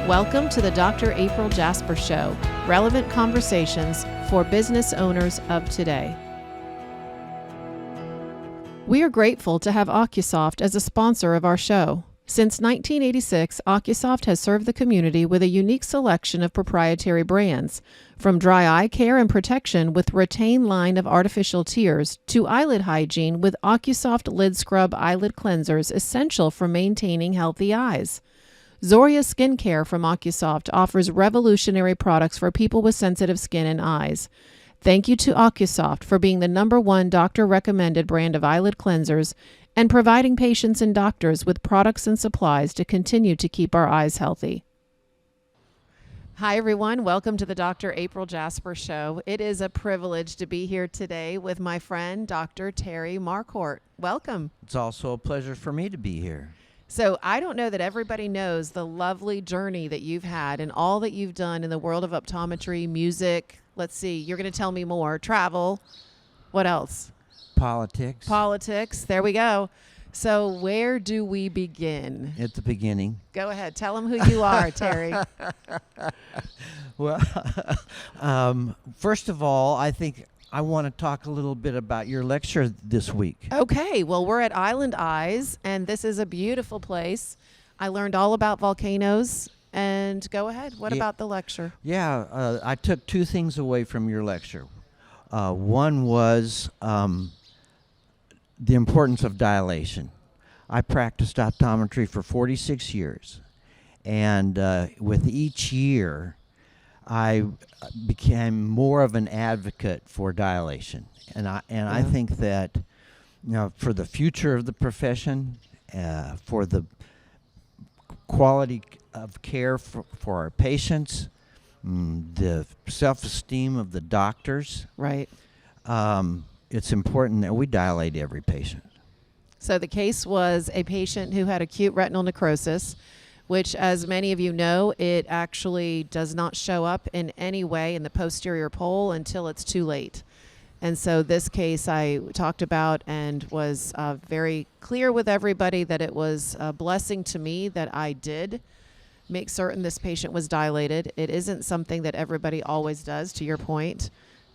Welcome to the Dr. April Jasper Show, relevant conversations for business owners of today. We are grateful to have Ocusoft as a sponsor of our show. Since 1986, Ocusoft has served the community with a unique selection of proprietary brands, from dry eye care and protection with Retain line of artificial tears to eyelid hygiene with Ocusoft Lid Scrub eyelid cleansers essential for maintaining healthy eyes. Zoria Skincare from Ocusoft offers revolutionary products for people with sensitive skin and eyes. Thank you to Ocusoft for being the #1 doctor-recommended brand of eyelid cleansers and providing patients and doctors with products and supplies to continue to keep our eyes healthy. Hi, everyone. Welcome to the Dr. April Jasper Show. It is a privilege to be here today with my friend, Dr. Terry Marquardt. Welcome. It's also a pleasure for me to be here. So I don't know that everybody knows the lovely journey that you've had and all that you've done in the world of optometry, music. Let's see, you're going to tell me more. Travel. What else? Politics. Politics. There we go. So where do we begin? At the beginning. Go ahead. Tell them who you are, Terry. Well, first of all, I think I want to talk a little bit about your lecture this week. Okay. Well, we're at Island Eyes, and this is a beautiful place. I learned all about volcanoes. And go ahead. What about the lecture? Yeah, I took two things away from your lecture. One was the importance of dilation. I practiced optometry for 46 years, and with each year, I became more of an advocate for dilation. And I think that, you know, for the future of the profession, for the quality of care for our patients, the self-esteem of the doctors. Right. It's important that we dilate every patient. So the case was a patient who had acute retinal necrosis, which, as many of you know, it actually does not show up in any way in the posterior pole until it's too late. And so this case I talked about and was very clear with everybody that it was a blessing to me that I did make certain this patient was dilated. It isn't something that everybody always does, to your point.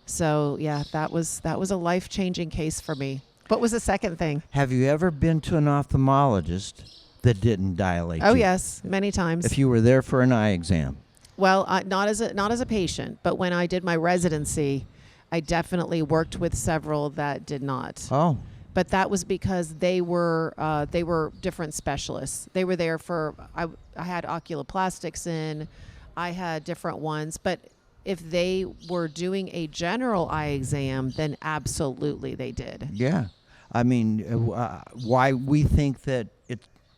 So yeah, that was a life-changing case for me. What was the second thing? Have you ever been to an ophthalmologist that didn't dilate you? Oh yes, many times. If you were there for an eye exam? Well, not as a patient, but when I did my residency, I definitely worked with several that did not. Oh. But that was because they were different specialists. They were there for, I had oculoplastics in, I had different ones. But if they were doing a general eye exam, then absolutely they did. Yeah. I mean, why we think that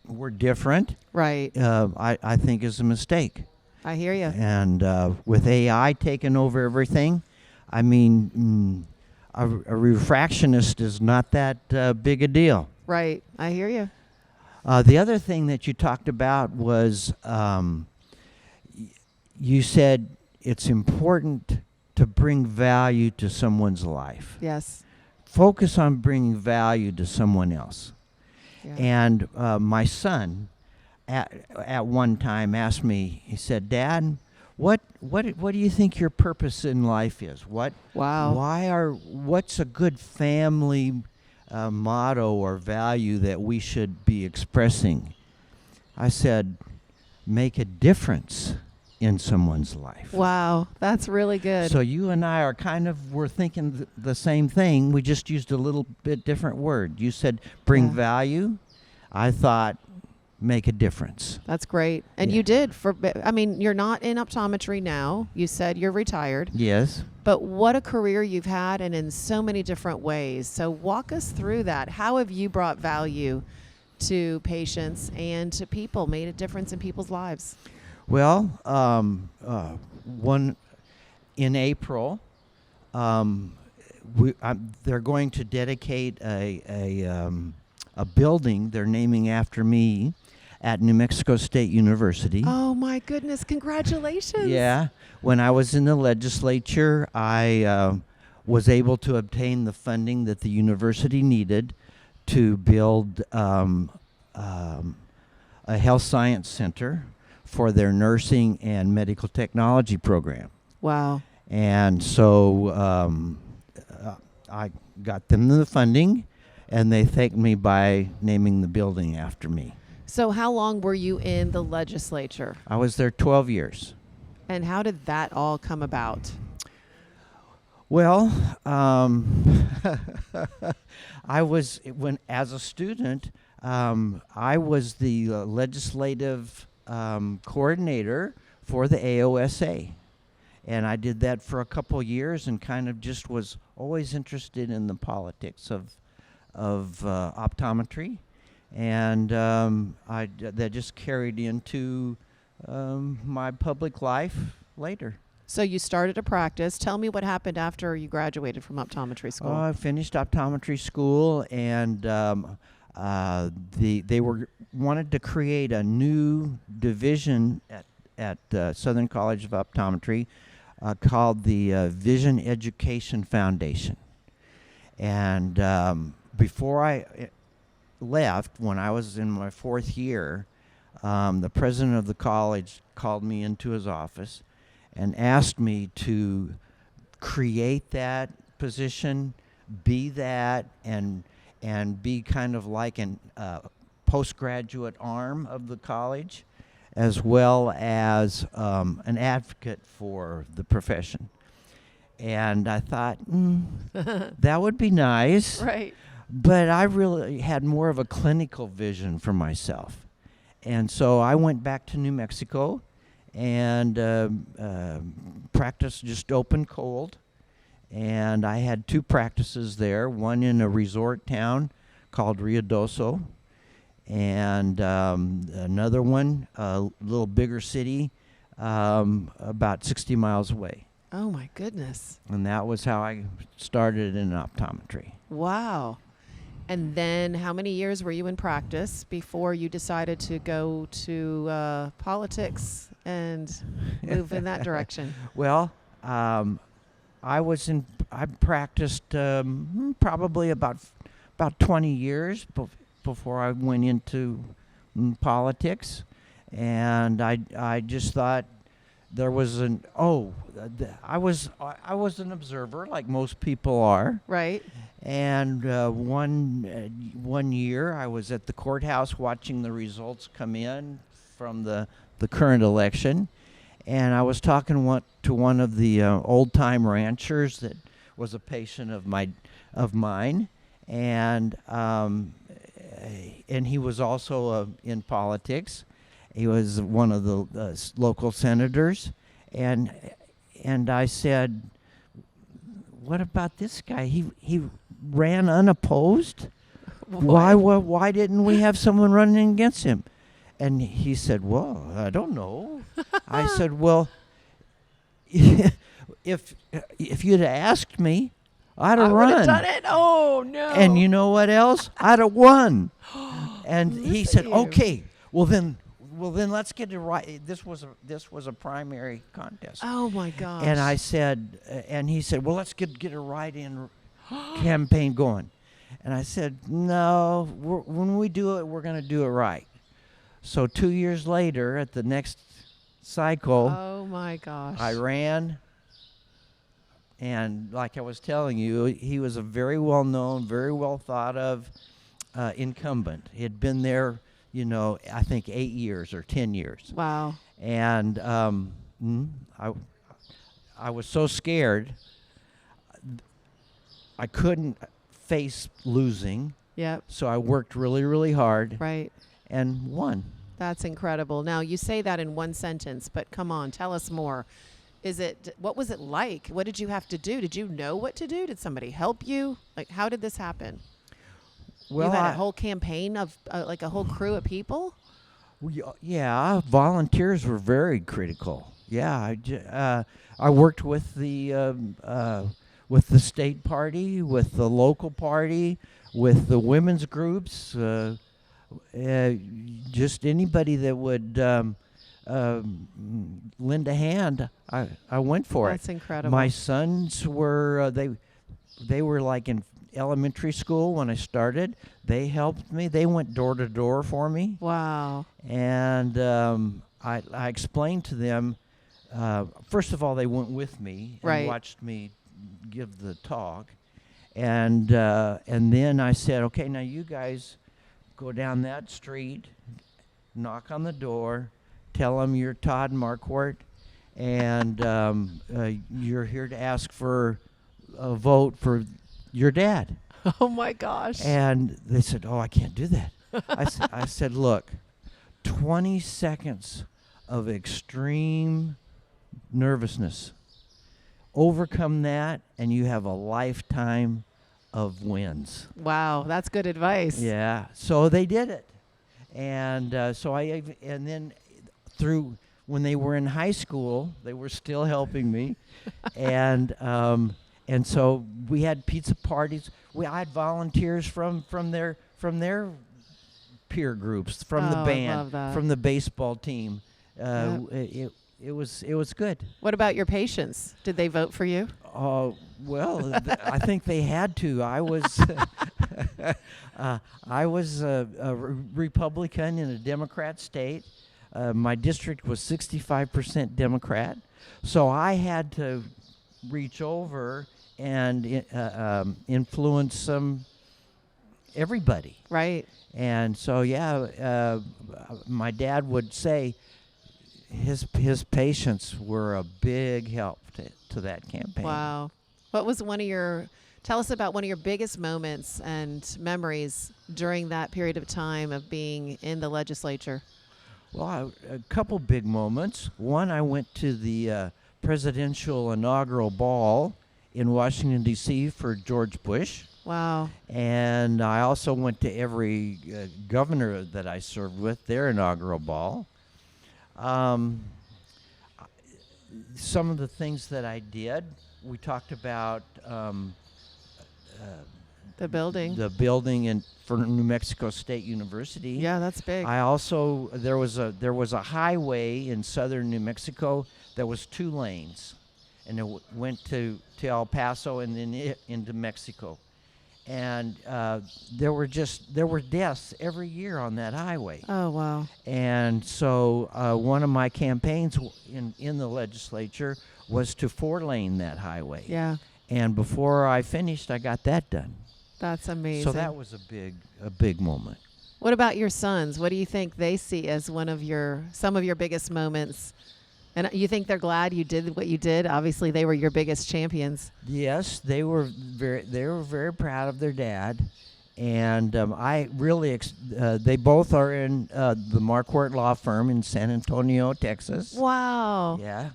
we're different, right? I think is a mistake. I hear you. And with AI taking over everything, I mean, a refractionist is not that big a deal. Right. I hear you. The other thing that you talked about was you said it's important to bring value to someone's life. Yes. Focus on bringing value to someone else. Yeah. And my son at one time asked me, he said, "Dad, What do you think your purpose in life is? What's a good family motto or value that we should be expressing?" I said, "Make a difference in someone's life." Wow, that's really good. So you and I we're thinking the same thing. We just used a little bit different word. You said bring value. I thought make a difference. That's great. And you did. You're not in optometry now. You said you're retired. Yes. But what a career you've had, and in so many different ways. So walk us through that. How have you brought value to patients and to people, made a difference in people's lives? Well, in April, they're going to dedicate a building they're naming after me at New Mexico State University. Oh my goodness, congratulations. Yeah. When I was in the legislature, I was able to obtain the funding that the university needed to build a health science center for their nursing and medical technology program. Wow. And so I got them the funding, and they thanked me by naming the building after me. So how long were you in the legislature? I was there 12 years. And how did that all come about? Well, I was, as a student, I was the legislative coordinator for the AOSA. And I did that for a couple years and kind of just was always interested in the politics of optometry. And that just carried into my public life later. So you started a practice. Tell me what happened after you graduated from optometry school. I finished optometry school, and they wanted to create a new division at Southern College of Optometry called the Vision Education Foundation. And before I left, when I was in my fourth year, the president of the college called me into his office and asked me to create that position, be that, and be kind of like an postgraduate arm of the college, as well as an advocate for the profession. And I thought, that would be nice. Right. But I really had more of a clinical vision for myself. And so I went back to New Mexico and practiced just open cold. And I had two practices there, one in a resort town called Ruidoso, and another one, a little bigger city, about 60 miles away. Oh, my goodness. And that was how I started in optometry. Wow. And then how many years were you in practice before you decided to go to politics and move in that direction? Well, I practiced probably about 20 years before I went into politics, and I just thought there was I was an observer like most people are. Right. And one year I was at the courthouse watching the results come in from the current election, and I was talking to one of the old-time ranchers that was a patient of mine, and he was also in politics. He was one of the local senators, and I said, "What about this guy? He ran unopposed. Why didn't we have someone running against him?" And he said, "Well, I don't know." I said, "Well, if you'd asked me, I'd have run. I would have done it. Oh no! And you know what else? I'd have won." And he said, you. "Okay, well then let's get it right." This was a primary contest. Oh my gosh! And I said, and he said, "Well, let's get a write-in campaign going." And I said, "No, when we do it, we're going to do it right." So 2 years later, at the next cycle, oh my gosh, I ran. And like I was telling you, he was a very well-known, very well thought of incumbent. He had been there, I think 8 years or 10 years. Wow. And I was so scared. I couldn't face losing. Yep. So I worked really, really hard. Right. And won. That's incredible. Now, you say that in one sentence, but come on, tell us more. What was it like? What did you have to do? Did you know what to do? Did somebody help you? Like, how did this happen? Well, you had a whole campaign of, like a whole crew of people? Yeah, volunteers were very critical. Yeah, I worked with the state party, with the local party, with the women's groups, just anybody that would lend a hand. I went for it. That's incredible. My sons were they were like in elementary school when I started. They helped me. They went door to door for me. Wow. And I explained to them. First of all, they went with me and Right. watched me give the talk, and then I said, okay, now you guys go down that street, knock on the door, tell them you're Todd Marquardt, and you're here to ask for a vote for your dad. Oh my gosh. And they said, oh, I can't do that. I said, look, 20 seconds of extreme nervousness. Overcome that, and you have a lifetime of wins. Wow, that's good advice. Yeah. So they did it. And and then through when they were in high school, they were still helping me. And so we had pizza parties. I had volunteers from their peer groups, from the Oh, I band, love that. from the baseball team. Yep. It was good. What about your patients? Did they vote for you? Well, I think they had to. I was I was a Republican in a Democrat state. My district was 65% Democrat, so I had to reach over and influence everybody. Right. And so, my dad would say his patients were a big help to that campaign. Wow. What was tell us about one of your biggest moments and memories during that period of time of being in the legislature? Well, a couple big moments. One, I went to the presidential inaugural ball in Washington, D.C. for George Bush. Wow. And I also went to every governor that I served with, their inaugural ball. Some of the things that I did, we talked about The building. the building for New Mexico State University. Yeah, that's big. I also there was a highway in southern New Mexico that was 2 lanes, and it went to El Paso and then into Mexico. And there were deaths every year on that highway. Oh, wow. And so one of my campaigns in the legislature was to 4-lane that highway. Yeah, And before I finished, I got that done. that's amazing. So that was a big moment. What about your sons? What do you think they see as some of your biggest moments? And you think they're glad you did what you did? Obviously, they were your biggest champions. Yes, they were very proud of their dad, and I really they both are in the Marquardt law firm in San Antonio, Texas. Wow. Yeah,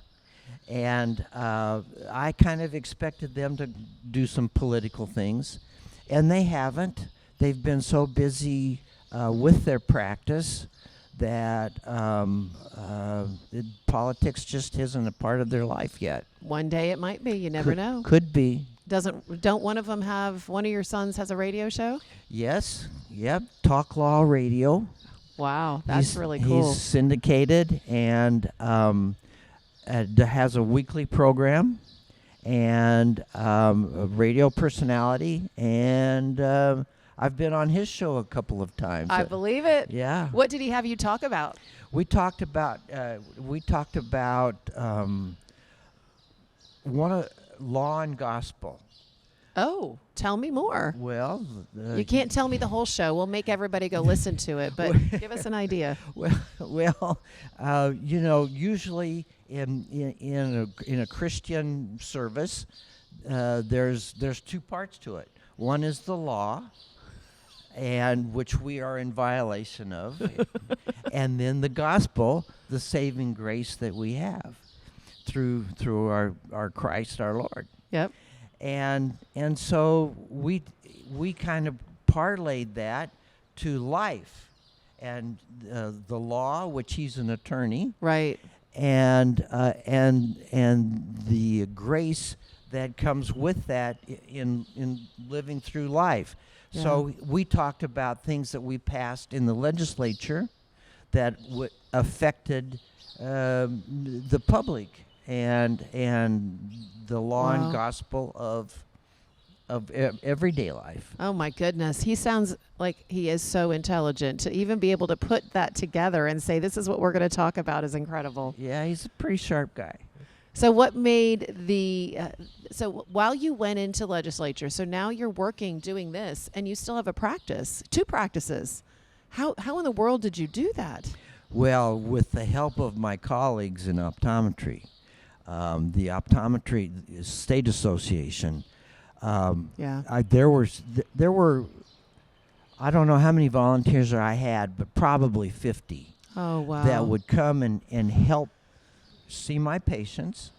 and I kind of expected them to do some political things, and they haven't. They've been so busy with their practice that politics just isn't a part of their life yet. One day it might be. You never know. Could be. Don't one of your sons has a radio show? Yes. Yep. Talk Law Radio. Wow, that's really cool. He's syndicated and has a weekly program and a radio personality, and I've been on his show a couple of times. I believe it. Yeah. What did he have you talk about? We talked about one of law and gospel. Oh, tell me more. Well, You can't tell me the whole show. We'll make everybody go listen to it, but give us an idea. Well, usually in a Christian service, there's 2 parts to it. One is the law, and which we are in violation of, and then the gospel, the saving grace that we have through our Christ our Lord. Yep. And so we kind of parlayed that to life, and the law, which he's an attorney, Right. and the grace that comes with that in living through life. Yeah. So we talked about things that we passed in the legislature that affected the public and the law Wow. and gospel of of everyday life. Oh my goodness. He sounds like he is so intelligent. To even be able to put that together and say, this is what we're going to talk about is incredible. Yeah, he's a pretty sharp guy. So what made so while you went into legislature, so now you're working doing this and you still have a practice, 2 practices. How in the world did you do that? Well, with the help of my colleagues in optometry, the Optometry State Association, there were, I don't know how many volunteers I had, but probably 50. Oh, wow. That would come and help see my patients,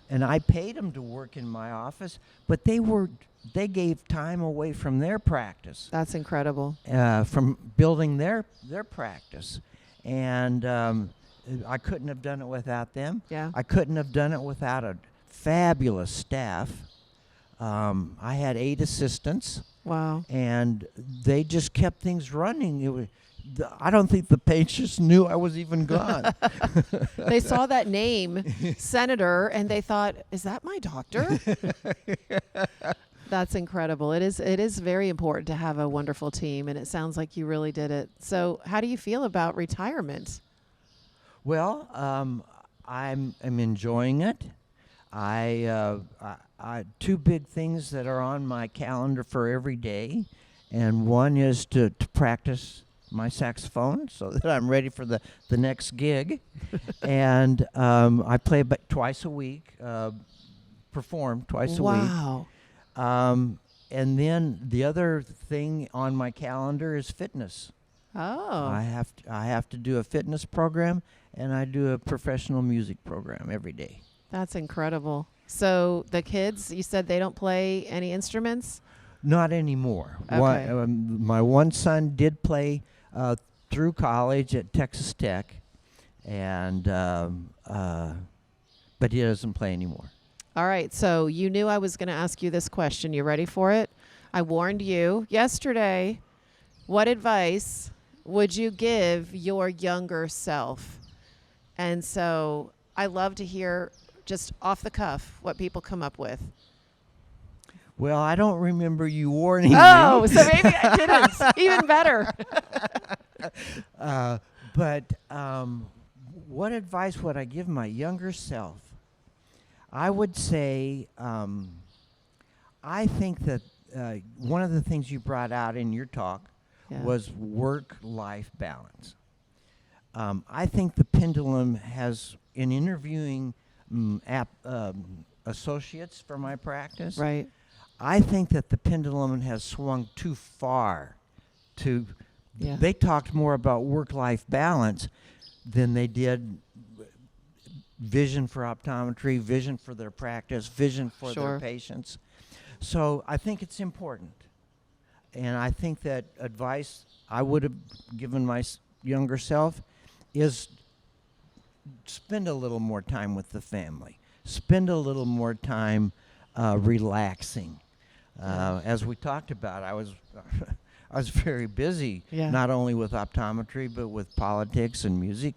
and I paid them to work in my office, but they gave time away from their practice. That's incredible. From building their practice. And I couldn't have done it without them. Yeah. I couldn't have done it without a fabulous staff. I had 8 assistants. Wow. And they just kept things running. I don't think the patients knew I was even gone. They saw that name, Senator, and they thought, is that my doctor? That's incredible. It is very important to have a wonderful team, and it sounds like you really did it. So how do you feel about retirement? Well, I'm enjoying it. I 2 big things that are on my calendar for every day, and one is to practice my saxophone so that I'm ready for the next gig. And I play about twice a week, perform twice a week. Wow. And then the other thing on my calendar is fitness. Oh. I have to do a fitness program, and I do a professional music program every day. That's incredible. So the kids, you said they don't play any instruments? Not anymore. Okay. My one son did play through college at Texas Tech, and but he doesn't play anymore. All right. So you knew I was going to ask you this question. You ready for it? I warned you yesterday. What advice would you give your younger self? And so I love to hear just off the cuff what people come up with. Well, I don't remember you warning me. Oh, so maybe I didn't. Even better. But what advice would I give my younger self? I would say I think that one of the things you brought out in your talk was work-life balance. I think the pendulum has, in interviewing associates for my practice, Right. I think that the pendulum has swung too far. They talked more about work-life balance than they did vision for optometry, vision for their practice, vision for their patients. So I think it's important. And I think that advice I would have given my younger self is spend a little more time with the family. Spend a little more time relaxing. As we talked about, I was very busy, not only with optometry but with politics and music.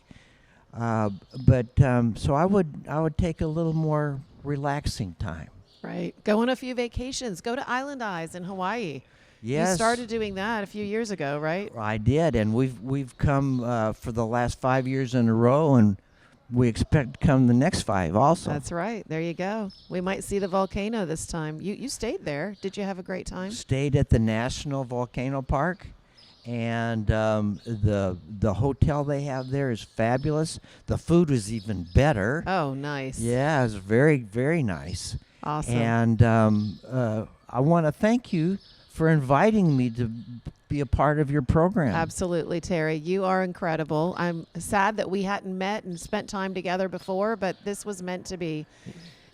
So I would take a little more relaxing time. Right. Go on a few vacations. Go to Island Eyes in Hawaii. Yes. You started doing that a few years ago, right? I did, and we've come for the last 5 years in a row, and we expect to come the next 5 also. That's right. There you go. We might see the volcano this time. You stayed there. Did you have a great time? Stayed at the National Volcano Park, and the hotel they have there is fabulous. The food was even better. Oh, nice. Yeah, it was very, very nice. Awesome. And I want to thank you for inviting me to be a part of your program. Absolutely, Terry. You are incredible. I'm sad that we hadn't met and spent time together before, but this was meant to be.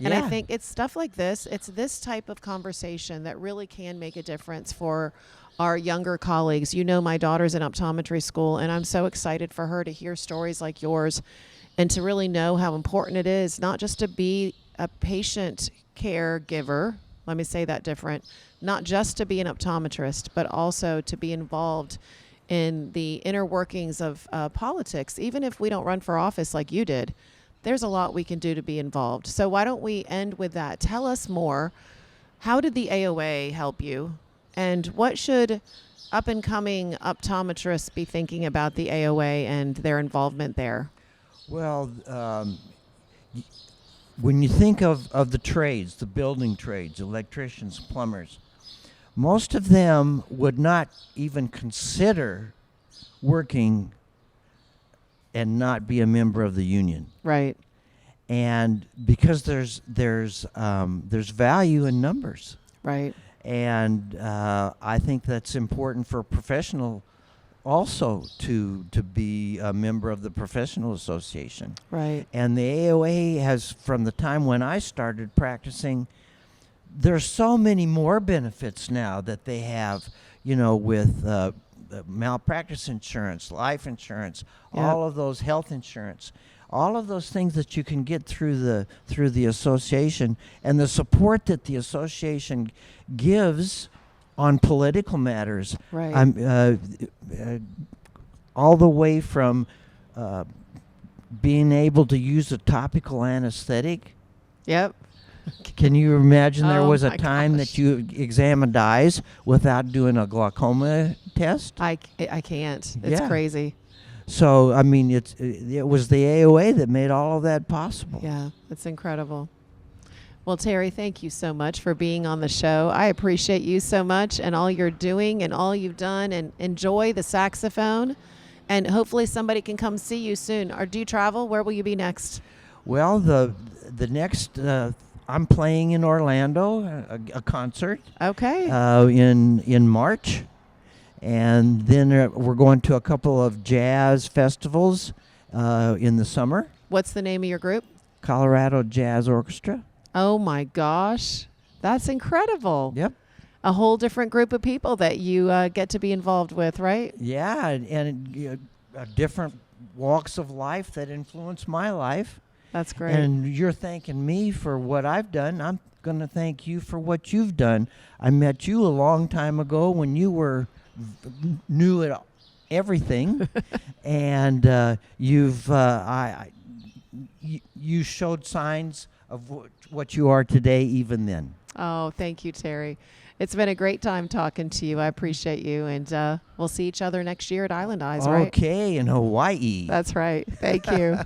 And I think it's stuff like this. It's this type of conversation that really can make a difference for our younger colleagues. You know, my daughter's in optometry school, and I'm so excited for her to hear stories like yours and to really know how important it is, not just to be a patient caregiver, let me say that different, not just to be an optometrist, but also to be involved in the inner workings of politics. Even if we don't run for office like you did, there's a lot we can do to be involved. So why don't we end with that? Tell us more How did the AOA help you? And what should up-and-coming optometrists be thinking about the AOA and their involvement there? Well, when you think of the trades, the building trades, electricians, plumbers, most of them would not even consider working and not be a member of the union. Right. And because there's value in numbers. Right. And I think that's important for a professional also to be a member of the professional association. Right. And the AOA has, from the time when I started practicing, there's so many more benefits now that they have, with malpractice insurance, life insurance, Yep. all of those health insurance, all of those things that you can get through the association, and the support that the association gives on political matters. Right. All the way from being able to use a topical anesthetic. Yep. Can you imagine there Oh was a my time gosh. that you examined eyes without doing a glaucoma test? I can't. It's Yeah. crazy. So, I mean, it was the AOA that made all of that possible. Yeah, it's incredible. Well, Terry, thank you so much for being on the show. I appreciate you so much and all you're doing and all you've done, and enjoy the saxophone. And hopefully somebody can come see you soon. Or do you travel? Where will you be next? Well, the next I'm playing in Orlando, a concert Okay. in March, and then we're going to a couple of jazz festivals in the summer. What's the name of your group? Colorado Jazz Orchestra. Oh my gosh. That's incredible. Yep. A whole different group of people that you get to be involved with, right? Yeah, and different walks of life that influence my life. That's great. And you're thanking me for what I've done. I'm going to thank you for what you've done. I met you a long time ago when you were new at everything, and you showed signs of what you are today, even then. Oh, thank you, Terry. It's been a great time talking to you. I appreciate you, and we'll see each other next year at Island Eyes, right? Okay, in Hawaii. That's right. Thank you.